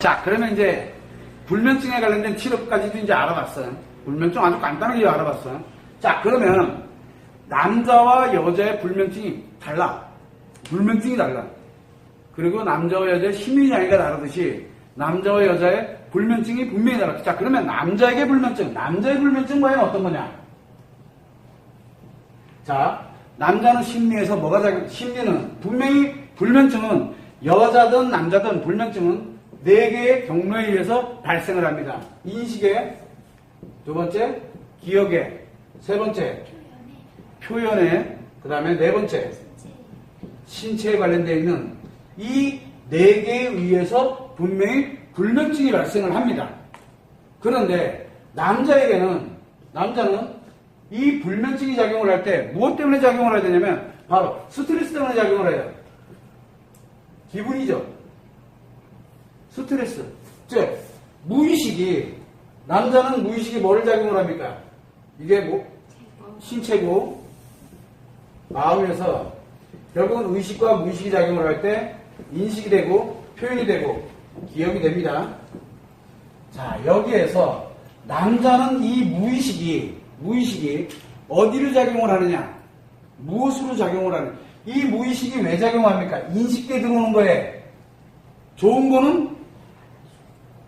자, 그러면 이제 불면증에 관련된 치료까지도 이제 알아봤어요. 불면증 아주 간단하게 알아봤어요. 자, 그러면 남자와 여자의 불면증이 달라. 불면증이 달라. 그리고 남자와 여자의 심리장애가 다르듯이 남자와 여자의 불면증이 분명히 달라. 자, 그러면 남자에게 불면증, 남자의 불면증 과연 어떤 거냐? 자, 남자는 심리에서 뭐가 심리는 분명히 불면증은 여자든 남자든 불면증은 4개의 경로에 의해서 발생을 합니다. 인식에, 두 번째, 기억에, 세 번째, 표현에, 그 다음에 네 번째, 신체에 관련되어 있는 이 4개에 의해서 분명히 불면증이 발생을 합니다. 그런데 남자는 이 불면증이 작용을 할 때 무엇 때문에 작용을 해야 되냐면 바로 스트레스 때문에 작용을 해요. 기분이죠. 스트레스. 즉 무의식이, 남자는 무의식이 뭐를 작용을 합니까? 이게 뭐 신체고 마음에서 결국은 의식과 무의식이 작용을 할 때 인식이 되고 표현이 되고 기억이 됩니다. 자, 여기에서 남자는 이 무의식이 어디로 작용을 하느냐? 무엇으로 작용을 하느냐? 이 무의식이 왜 작용합니까? 인식돼 들어오는 거에 좋은 거는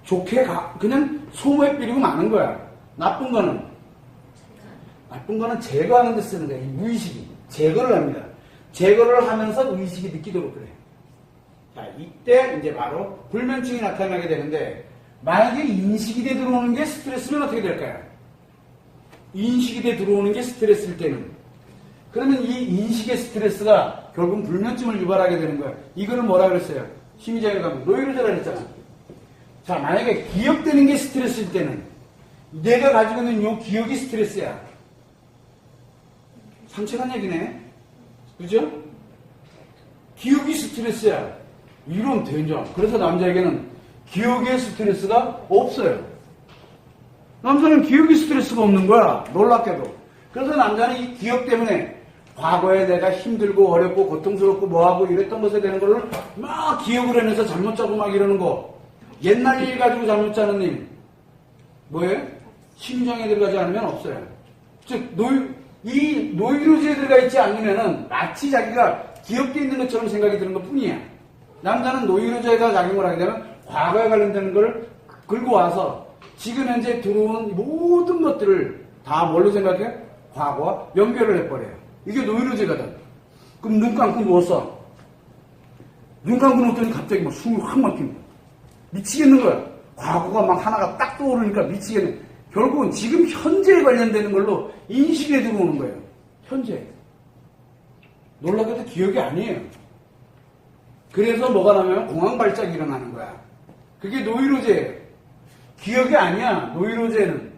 좋게 그냥 소모해 뿌리고 마는 거야. 나쁜 거는 제거하는 데 쓰는 거야. 이 무의식이 제거를 합니다. 제거를 하면서 의식이 느끼도록 그래. 자, 이때 이제 바로 불면증이 나타나게 되는데, 만약에 인식이 돼 들어오는 게 스트레스면 어떻게 될까요? 인식이 돼 들어오는 게 스트레스일 때는, 그러면 이 인식의 스트레스가 결국 불면증을 유발하게 되는 거야. 이거를 뭐라 그랬어요? 심리자에 가면 노이로제라 그랬잖아. 자, 만약에 기억되는 게 스트레스일 때는 내가 가지고 있는 이 기억이 스트레스야. 상처란 얘기네. 그죠? 기억이 스트레스야. 이런 된장. 그래서 남자에게는 기억의 스트레스가 없어요. 남자는 기억의 스트레스가 없는 거야. 놀랍게도. 그래서 남자는 이 기억 때문에 과거에 내가 힘들고 어렵고 고통스럽고 뭐하고 이랬던 것에 대한 걸 막 기억을 해내서 잘못 짜고 막 이러는 거. 옛날 일 가지고 잘못 짜는 일. 뭐예요? 심리장애 들어가지 않으면 없어요. 즉, 이 노이로제에 들어가 있지 않으면은 마치 자기가 기억돼 있는 것처럼 생각이 드는 것 뿐이야. 남자는 노이로제가 작용을 하게 되면 과거에 관련되는 걸 끌고 와서 지금 현재 들어오는 모든 것들을 다 뭘로 생각해? 과거와 연결을 해버려요. 이게 노이로제거든. 그럼 눈 감고 누웠어. 눈 감고 누웠더니 갑자기 막 숨이 확 막히는 거야. 미치겠는 거야. 과거가 막 하나가 딱 떠오르니까 미치겠는. 결국은 지금 현재에 관련되는 걸로 인식에 들어오는 거예요. 현재. 놀랍게도 기억이 아니에요. 그래서 뭐가 나면 공황발작이 일어나는 거야. 그게 노이로제예요. 기억이 아니야. 노이로제는.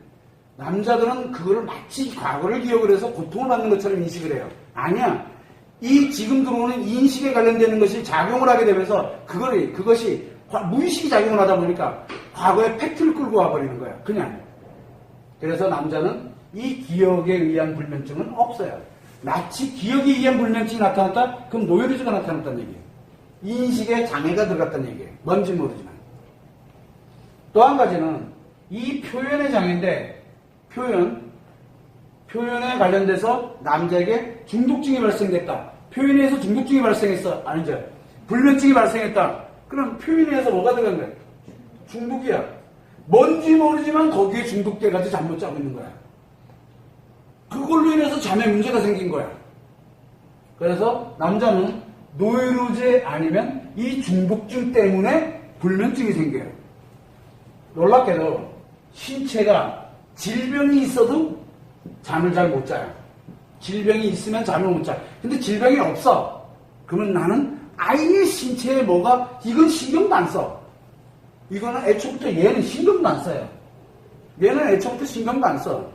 남자들은 그거를 마치 과거를 기억을 해서 고통을 받는 것처럼 인식을 해요. 아니야. 이 지금 들어오는 인식에 관련되는 것이 작용을 하게 되면서 그것이 무의식이 작용을 하다 보니까 과거의 팩트를 끌고 와버리는 거야. 그냥. 그래서 남자는 이 기억에 의한 불면증은 없어요. 마치 기억에 의한 불면증이 나타났다? 그럼 노이로제가 나타났다는 얘기예요. 인식에 장애가 들어갔다는 얘기예요. 뭔지 모르지만. 또 한 가지는 이 표현의 장애인데, 표현에 관련돼서 남자에게 중독증이 발생됐다. 표현에 의해서 중독증이 발생했어. 아니죠. 불면증이 발생했다. 그럼 표현에 의해서 뭐가 들어간 거야? 중독이야. 뭔지 모르지만 거기에 중독돼가지고 잠못 자고 있는 거야. 그걸로 인해서 잠에 문제가 생긴 거야. 그래서 남자는 노이로제 아니면 이 중독증 때문에 불면증이 생겨요. 놀랍게도 신체가 질병이 있어도 잠을 잘 못 자요. 질병이 있으면 잠을 못 자. 근데 질병이 없어. 그러면 나는 아예 신체에 뭐가, 이건 신경도 안 써. 이거는 애초부터 얘는 신경도 안 써요. 얘는 애초부터 신경도 안 써.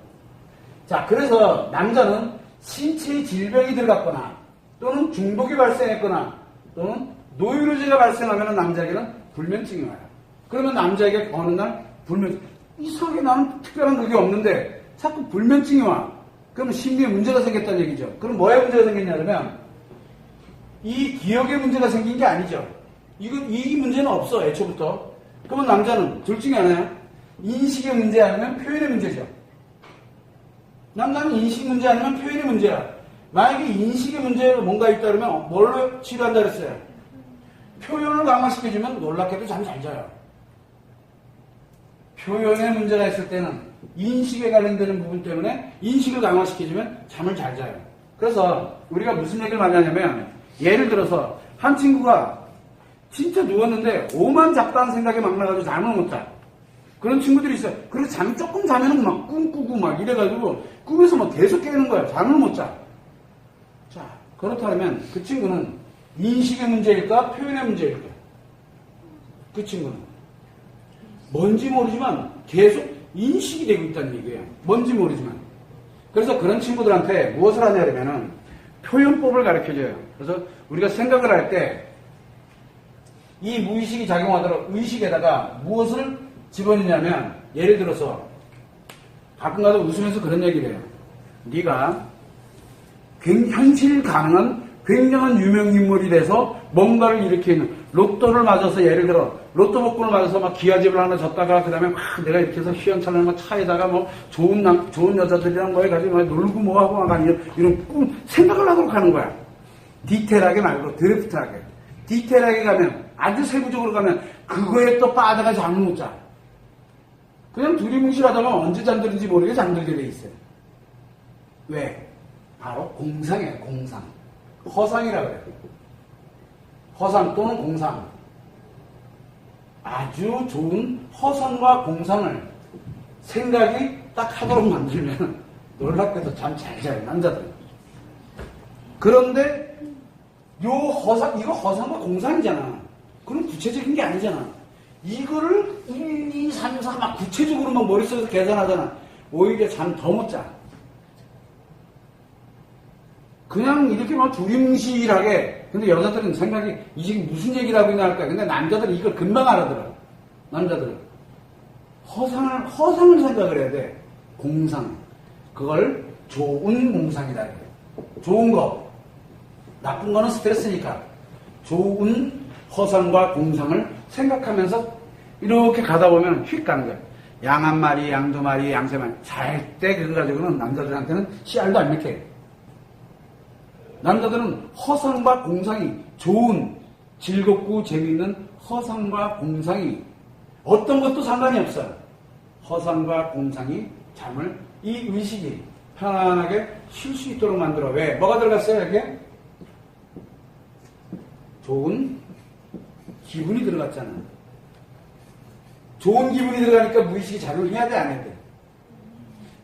자, 그래서 남자는 신체에 질병이 들어갔거나 또는 중독이 발생했거나 또는 노이로제가 발생하면 남자에게는 불면증이 와요. 그러면 남자에게 어느 날 불면증, 이상하게 나는 특별한 그게 없는데 자꾸 불면증이 와. 그러면 심리에 문제가 생겼다는 얘기죠. 그럼 뭐에 문제가 생겼냐면 이 기억에 문제가 생긴 게 아니죠. 이 문제는 없어, 애초부터. 그러면 남자는 둘 중에 하나야. 인식의 문제 아니면 표현의 문제죠. 남자는 인식 문제 아니면 표현의 문제야. 만약에 인식의 문제가 뭔가 있다 그러면 뭘로 치료한다 그랬어요? 표현을 강화시켜주면 놀랍게도 잠 잘 자요. 표현에 문제가 있을 때는 인식에 관련되는 부분 때문에 인식을 강화시켜주면 잠을 잘 자요. 그래서 우리가 무슨 얘기를 많이 하냐면 예를 들어서 한 친구가 진짜 누웠는데 오만 잡다한 생각이 막 나가지고 잠을 못 자. 그런 친구들이 있어요. 그래서 조금 자면은 막 꿈꾸고 막 이래가지고 꿈에서 막 계속 깨는 거야. 잠을 못 자. 자, 그렇다면 그 친구는 인식의 문제일까? 표현의 문제일까? 그 친구는. 뭔지 모르지만 계속 인식이 되고 있다는 얘기예요. 뭔지 모르지만. 그래서 그런 친구들한테 무엇을 하냐면은 표현법을 가르쳐줘요. 그래서 우리가 생각을 할 때 이 무의식이 작용하도록 의식에다가 무엇을 집어넣냐면 예를 들어서 가끔가다 웃으면서 그런 얘기를 해요. 네가 현실 가능한 굉장한 유명인물이 돼서 뭔가를 일으키는 로또를 맞아서 예를 들어 로또 복권을 맞아서 막 기아집을 하나 졌다가 그 다음에 막 내가 이렇게 해서 휘황찬란한 차에다가 뭐 좋은 여자들이랑 뭐 해가지고 막 놀고 뭐 하고 막 이런 꿈 생각을 하도록 하는 거야. 디테일하게 말고 드래프트하게. 디테일하게 가면 아주 세부적으로 가면 그거에 또 빠져가 잠을 못 자. 그냥 두리뭉실하다가 언제 잠드는지 모르게 잠들게 돼 있어요. 왜? 바로 공상이에요. 공상. 허상이라 그래요. 허상 또는 공상. 아주 좋은 허상과 공상을 생각이 딱 하도록 만들면 놀랍게도 잠 잘 자요. 남자들은. 그런데 요 허상, 이거 허상과 공상이잖아. 그럼 구체적인 게 아니잖아. 이거를 1, 2, 3, 4 막 구체적으로 막 머릿속에서 계산하잖아. 오히려 잠 더 못 자. 그냥 이렇게 막 두리뭉실하게. 근데 여자들은 생각이 이 지금 무슨 얘기를 하고 있나 할까. 근데 남자들은 이걸 금방 알아들어. 남자들은. 허상을 생각을 해야 돼. 공상. 그걸 좋은 공상이다. 좋은 거. 나쁜 거는 스트레스니까. 좋은 허상과 공상을 생각하면서 이렇게 가다 보면 휙 가는 거야. 양 한 마리, 양 두 마리, 양 세 마리. 잘 때 그거 가지고는 남자들한테는 씨알도 안 먹혀요. 남자들은 허상과 공상이 좋은, 즐겁고 재미있는 허상과 공상이 어떤 것도 상관이 없어요. 허상과 공상이 잠을, 이 의식이 편안하게 쉴 수 있도록 만들어. 왜? 뭐가 들어갔어요, 여기에? 좋은 기분이 들어갔잖아. 좋은 기분이 들어가니까 무의식이 작용을 해야 돼, 안 해야 돼?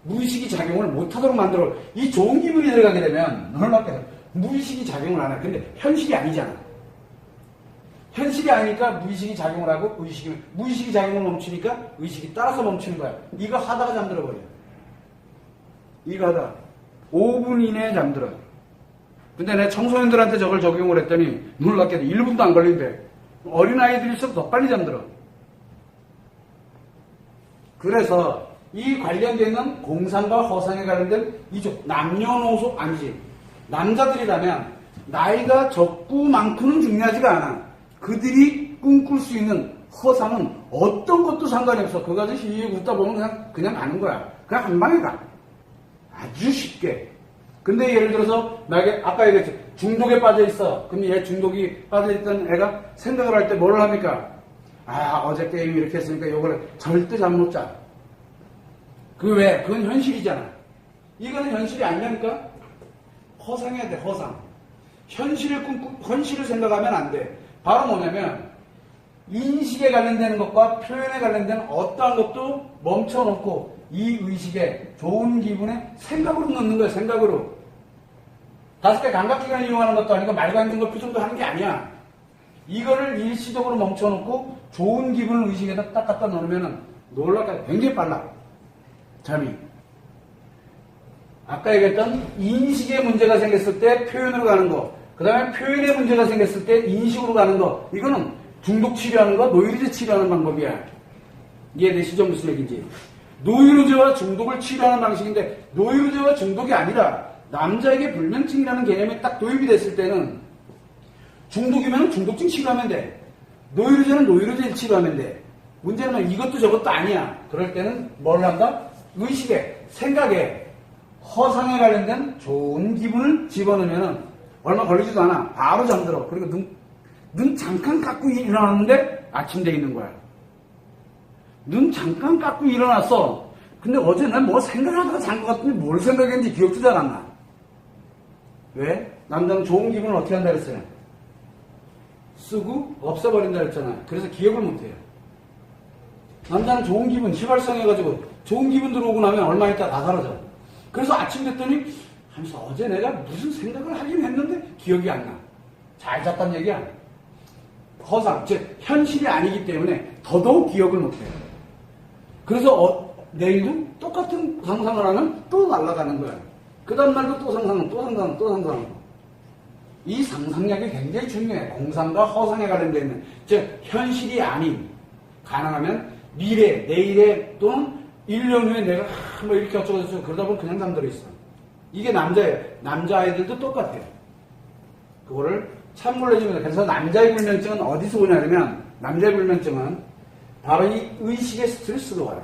무의식이 작용을 못하도록 만들어. 이 좋은 기분이 들어가게 되면 놀랍게 무의식이 작용을 안 해. 근데 현실이 아니잖아. 현실이 아니니까 무의식이 작용을 하고 무의식이 작용을 멈추니까 의식이 따라서 멈추는 거야. 이거 하다가 잠들어 버려. 이거 하다가 5분 이내에 잠들어. 근데 내가 청소년들한테 저걸 적용을 했더니 놀랍게도 1분도 안 걸린대. 어린아이들일수록 더 빨리 잠들어. 그래서 이 관련되는 공상과 허상에 관련된 이쪽 남녀노소 아니지. 남자들이라면 나이가 적고 많고는 중요하지가 않아. 그들이 꿈꿀 수 있는 허상은 어떤 것도 상관이 없어. 그거 가지고 씩 웃다 보면 그냥 가는 거야. 그냥 한 방에 가. 아주 쉽게. 근데 예를 들어서 만약에 아까 얘기했지. 중독에 빠져 있어. 그럼 얘 중독이 빠져 있던 애가 생각을 할 때 뭘 합니까? 아, 어제 게임 이렇게 했으니까 이거를 절대 잠 못 자. 그 왜? 그건 현실이잖아. 이거는 현실이 아니라니까? 허상해야 돼, 허상. 현실을 생각하면 안 돼. 바로 뭐냐면, 인식에 관련되는 것과 표현에 관련된 어떠한 것도 멈춰놓고, 이 의식에 좋은 기분에 생각으로 넣는 거야, 생각으로. 5개 감각기관을 이용하는 것도 아니고, 말도 안 되는 걸 표정도 하는 게 아니야. 이거를 일시적으로 멈춰놓고, 좋은 기분을 의식에다 딱 갖다 넣으면 놀랍게 굉장히 빨라. 잠이. 아까 얘기했던 인식에 문제가 생겼을 때 표현으로 가는 거, 그 다음에 표현에 문제가 생겼을 때 인식으로 가는 거, 이거는 중독 치료하는 거, 노이로제 치료하는 방법이야. 이해되시죠? 무슨 얘기인지. 노이로제와 중독을 치료하는 방식인데, 노이로제와 중독이 아니라 남자에게 불면증이라는 개념이 딱 도입이 됐을 때는 중독이면 중독증 치료하면 돼. 노이로제는 노이로제를 치료하면 돼. 문제는 이것도 저것도 아니야. 그럴 때는 뭘 한다? 의식에, 생각에, 허상에 관련된 좋은 기분을 집어넣으면 얼마 걸리지도 않아. 바로 잠들어. 그리고 눈 잠깐 감고 일어났는데 아침 돼 있는 거야. 눈 잠깐 감고 일어났어. 근데 어제 난 뭐 생각하다가 잔 것 같은데 뭘 생각했는지 기억도 잘 안 나. 왜? 남자는 좋은 기분을 어떻게 한다 그랬어요? 쓰고 없애버린다 그랬잖아요. 그래서 기억을 못해요. 남자는 좋은 기분, 휘발성해가지고 좋은 기분 들어오고 나면 얼마 있다 다 사라져. 그래서 아침 됐더니 하면서 어제 내가 무슨 생각을 하긴 했는데 기억이 안 나. 잘 잤단 얘기야. 허상, 즉 현실이 아니기 때문에 더더욱 기억을 못해요. 그래서 내일도 똑같은 상상을 하면 또 날아가는 거야. 그 다음 날도 또 상상하고. 이 상상력이 굉장히 중요해. 공상과 허상에 관련되어 있는, 즉 현실이 아닌, 가능하면 미래, 내일에 또는 1년 후에 내가 뭐 이렇게 어쩌고저쩌고 그러다 보면 그냥 잠들어 있어. 이게 남자예요. 남자아이들도 똑같아요. 그거를 참고를 해주면. 그래서 남자의 불면증은 어디서 오냐면, 남자의 불면증은 바로 이 의식의 스트레스로 와요.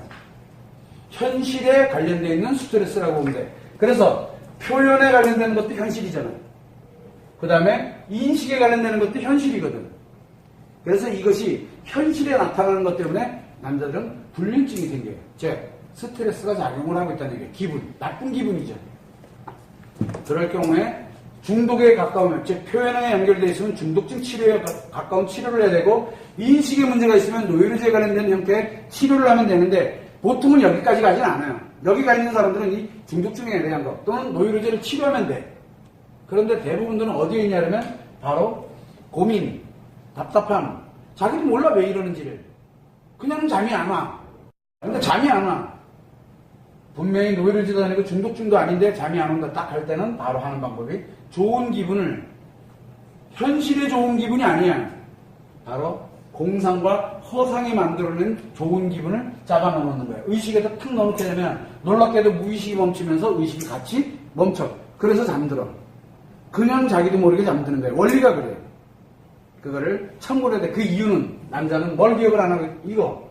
현실에 관련되어 있는 스트레스라고 보면 돼. 그래서 표현에 관련되는 것도 현실이잖아요. 그 다음에 인식에 관련되는 것도 현실이거든. 그래서 이것이 현실에 나타나는 것 때문에 남자들은 불면증이 생겨요. 즉 스트레스가 작용을 하고 있다는 얘기예요. 기분, 나쁜 기분이죠. 그럴 경우에 중독에 가까우면, 즉 표현에 연결되어 있으면 중독증 치료에 가까운 치료를 해야 되고, 인식에 문제가 있으면 노이로제에 관련된 형태의 치료를 하면 되는데, 보통은 여기까지 가진 않아요. 여기 가 있는 사람들은 이 중독증에 대한 것 또는 노이로제를 치료하면 돼. 그런데 대부분들은 어디에 있냐면 바로 고민, 답답함, 자기도 몰라 왜 이러는지를. 그냥 잠이 안 와. 근데 잠이 안 와. 분명히 노이로제도 아니고 중독증도 아닌데 잠이 안 온다 딱 할 때는 바로 하는 방법이, 좋은 기분을, 현실의 좋은 기분이 아니야, 바로 공상과 허상이 만들어낸 좋은 기분을 잡아넣는 거예요. 의식에다 탁 넣게 되면 놀랍게도 무의식이 멈추면서 의식이 같이 멈춰. 그래서 잠들어. 그냥 자기도 모르게 잠드는 거예요. 원리가 그래요. 그거를 참고로 해야 돼. 그 이유는, 남자는 뭘 기억을 안 하고,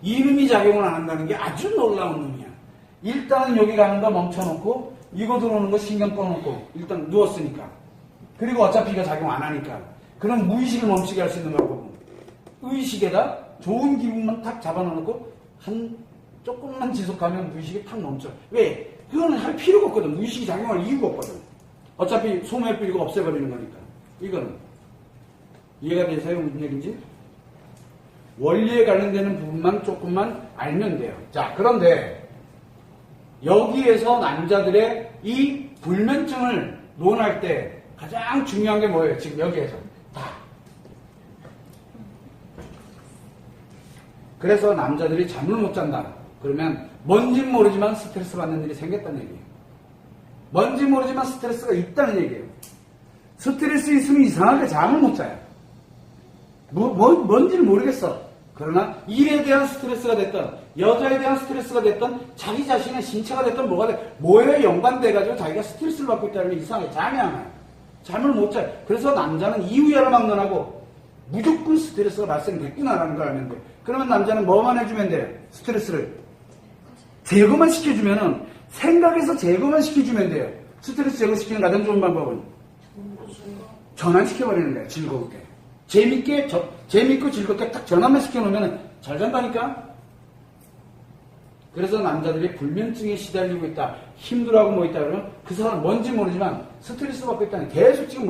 이놈이 작용을 안 한다는 게 아주 놀라운 놈이야. 일단은 여기 가는 거 멈춰놓고, 이거 들어오는 거 신경 꺼놓고, 일단 누웠으니까. 그리고 어차피 이거 작용 안 하니까. 그럼 무의식을 멈추게 할 수 있는 방법은 의식에다 좋은 기분만 탁 잡아놓고 조금만 지속하면 무의식이 탁 멈춰. 왜? 그거는 할 필요가 없거든. 무의식이 작용할 이유가 없거든. 어차피 소모의 뿌리고 없애버리는 거니까. 이거는 이해가 되세요? 무슨 얘기인지? 원리에 관련되는 부분만 조금만 알면 돼요. 자, 그런데 여기에서 남자들의 이 불면증을 논할 때 가장 중요한 게 뭐예요? 지금 여기에서 그래서 남자들이 잠을 못 잔다. 그러면 뭔진 모르지만 스트레스 받는 일이 생겼다는 얘기예요. 뭔지 모르지만 스트레스가 있다는 얘기예요. 스트레스 있으면 이상하게 잠을 못 자요. 뭔지는 모르겠어. 그러나 일에 대한 스트레스가 됐던, 여자에 대한 스트레스가 됐던, 자기 자신의 신체가 됐던 뭐에 연관돼가지고 자기가 스트레스를 받고 있다는 게 이상하게 잠이 안 와요. 잠을 못 자요. 그래서 남자는 이유야를 막론하고 무조건 스트레스가 발생됐구나라는 걸 알면 돼. 그러면 남자는 뭐만 해주면 돼요? 스트레스를 제거만 시켜주면은, 생각에서 제거만 시켜주면 돼요. 스트레스 제거시키는 가장 좋은 방법은 전환시켜버리는 거예요. 즐겁게. 재밌고 즐겁게 딱 전환만 시켜놓으면 잘 잔다니까? 그래서 남자들이 불면증에 시달리고 있다, 힘들어하고 뭐 있다 그러면 그 사람은 뭔지 모르지만 스트레스 받고 있다는, 계속 지금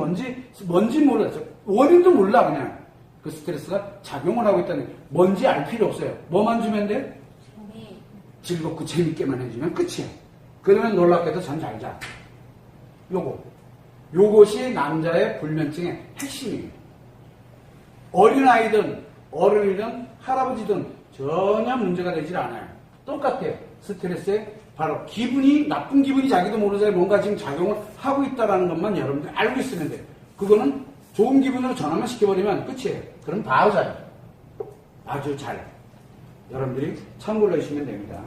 뭔지 몰라. 원인도 몰라. 그냥 그 스트레스가 작용을 하고 있다는, 뭔지 알 필요 없어요. 뭐만 주면 돼? 즐겁고 재밌게만 해주면 끝이야. 그러면 놀랍게도 잠 잘 자. 요것이 남자의 불면증의 핵심이에요. 어린아이든 어른이든 할아버지든 전혀 문제가 되질 않아요. 똑같아요. 스트레스에 바로 나쁜 기분이 자기도 모르게 뭔가 지금 작용을 하고 있다는 것만 여러분들이 알고 있으면 돼요. 그거는 좋은 기분으로 전환만 시켜버리면 끝이에요. 그럼 바로 자요. 아주 잘. 여러분들이 참고를 해주시면 됩니다.